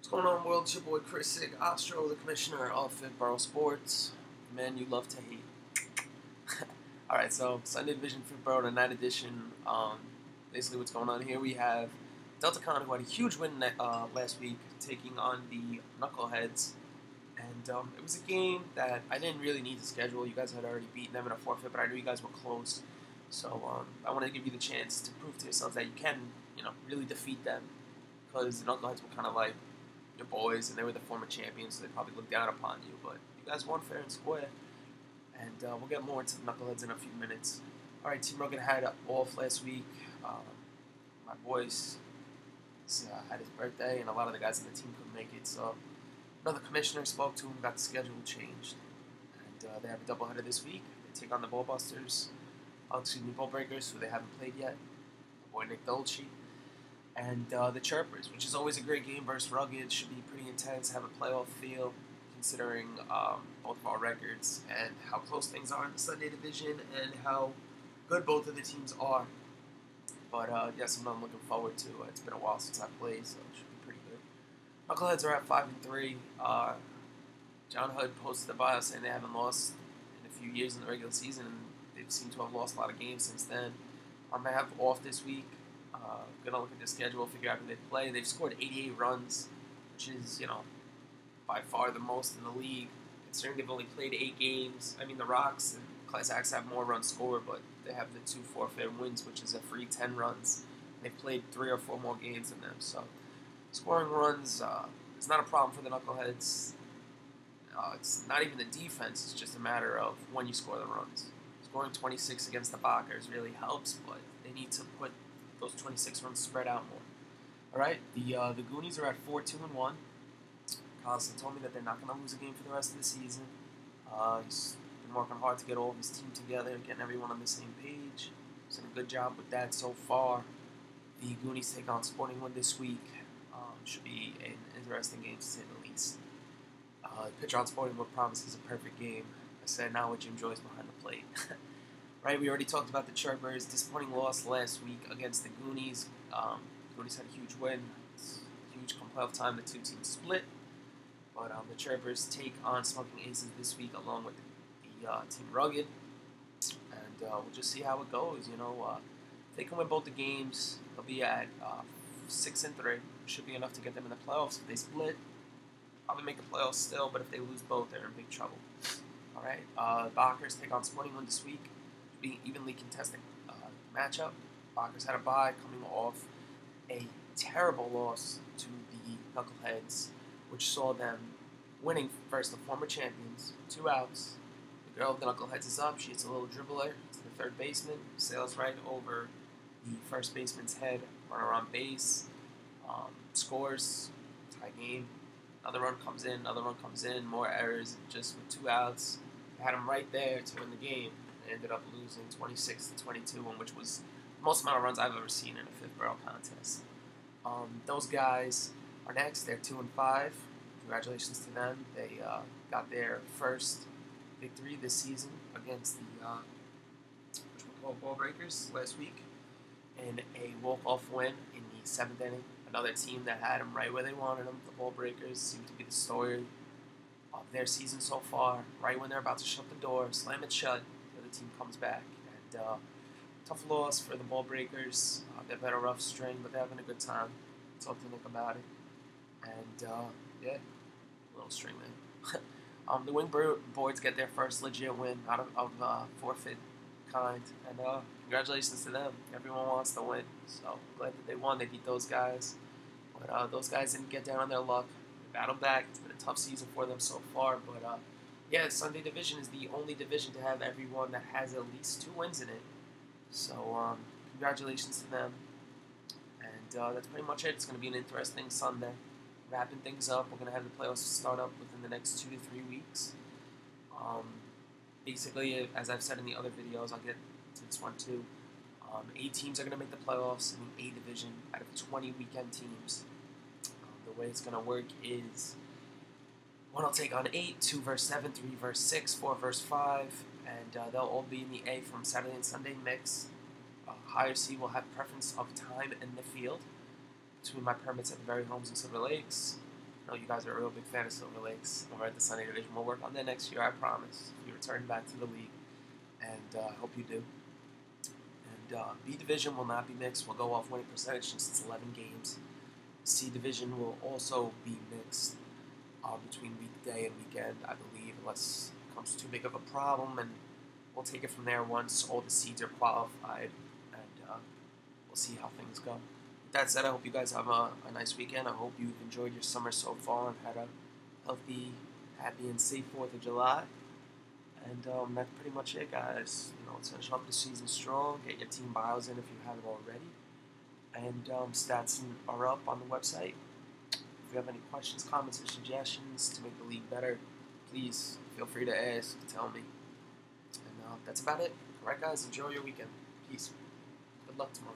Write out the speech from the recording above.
What's going on, world? It's your boy Chris Sig Ostro, the commissioner of Boro Sports. The man you love to hate. Alright, so Sunday Division Boro, the night edition. Basically, what's going on here? We have Delta Con, who had a huge win last week, taking on the Knuckleheads. And it was a game that I didn't really need to schedule. You guys had already beaten them in a forfeit, but I knew you guys were close. So I wanted to give you the chance to prove to yourselves that you can, really defeat them. Because the Knuckleheads were kind of like your boys, and they were the former champions, so they probably looked down upon you. But you guys won fair and square, and we'll get more into the Knuckleheads in a few minutes. All right, Team Rugged had off last week. My boys had his birthday, and a lot of the guys on the team couldn't make it. So another commissioner spoke to him, got the schedule changed, and they have a doubleheader this week. They take on the Ball Breakers, who they haven't played yet. My boy Nick Dolce. And the Chirpers, which is always a great game versus Rugged, should be pretty intense, have a playoff feel, considering both of our records and how close things are in the Sunday Division and how good both of the teams are. But yes, I'm looking forward to. It's been a while since I played, so it should be pretty good. Knuckleheads are at 5-3. John Hood posted the bio saying they haven't lost in a few years in the regular season, and they seem to have lost a lot of games since then. They have off this week. Gonna look at the schedule, figure out who they play. They've scored 88 runs, which is, by far the most in the league, considering they've only played 8 games. I mean, the Rocks and Class X have more runs scored, but they have the 2 forfeit wins, which is a free 10 runs. They've played 3 or 4 more games than them, so scoring runs is not a problem for the Knuckleheads. It's not even the defense, it's just a matter of when you score the runs. Scoring 26 against the Bakers really helps, but they need to put those 26 runs spread out more. All right, the Goonies are at 4-2-1. Carlson told me that they're not going to lose a game for the rest of the season. He's been working hard to get all of his team together, getting everyone on the same page. He's done a good job with that so far. The Goonies take on Sporting Wood this week. Should be an interesting game to say the least. Pitcher on Sporting Wood promises a perfect game. I said now with Jim Joyce behind the plate. Right, we already talked about the Chirpers. Disappointing loss last week against the Goonies. Goonies had a huge win. It's huge come playoff time. The two teams split. But the Chirpers take on Smoking Aces this week along with the Team Rugged. And we'll just see how it goes. If they can win both the games, they'll be at 6-3. Should be enough to get them in the playoffs. If they split, probably make the playoffs still. But if they lose both, they're in big trouble. All right, Bakers take on Sporting Wood this week. Being evenly contested matchup. Bakers had a bye coming off a terrible loss to the Knuckleheads, which saw them winning first the former champions, 2 outs. The girl of the Knuckleheads is up. She hits a little dribbler to the third baseman, sails right over the first baseman's head, runner on base, scores, tie game. Another run comes in, more errors, just with 2 outs. They had him right there to win the game. Ended up losing 26-22, which was the most amount of runs I've ever seen in a 5th Borough contest. Those guys are next. They're 2-5. Congratulations to them. They got their first victory this season against the Ball Breakers last week in a walk-off win in the 7th inning. Another team that had them right where they wanted them. The Ball Breakers seem to be the story of their season so far. Right when they're about to shut the door, slam it shut, the team comes back. And tough loss for the Ball Breakers. They've had a rough string, but they're having a good time. Talk to Nick about it. And yeah, a little string there. The Wing Boards get their first legit win out of forfeit kind. And congratulations to them. Everyone wants to win. So glad that they won. They beat those guys. But those guys didn't get down on their luck. They battled back. It's been a tough season for them so far. But yeah, Sunday Division is the only division to have everyone that has at least 2 wins in it. So, congratulations to them. And that's pretty much it. It's going to be an interesting Sunday. Wrapping things up. We're going to have the playoffs start up within the next 2 to 3 weeks. Basically, as I've said in the other videos, I'll get to this one too. 8 teams are going to make the playoffs in the A Division out of 20 weekend teams. The way it's going to work is 1 will take on 8, 2 versus 7, 3 versus 6, 4 versus 5, and they'll all be in the A from Saturday and Sunday mix. Higher C will have preference of time in the field between my permits at the Berry Homes and Silver Lakes. I know you guys are a real big fan of Silver Lakes over at the Sunny Division. We'll work on that next year, I promise. If you return back to the league, and I hope you do. And B Division will not be mixed. We'll go off winning percentage since it's 11 games. C Division will also be mixed between weekday and weekend, I believe, unless it becomes too big of a problem. And we'll take it from there once all the seeds are qualified, and we'll see how things go. With that said, I hope you guys have a nice weekend. I hope you've enjoyed your summer so far and had a healthy, happy, and safe 4th of July. And that's pretty much it, guys. Let's finish off the season strong. Get your team bios in if you haven't already. And stats are up on the website. If you have any questions, comments, or suggestions to make the league better, please feel free to ask, tell me. And that's about it. Alright, guys, enjoy your weekend. Peace. Good luck tomorrow.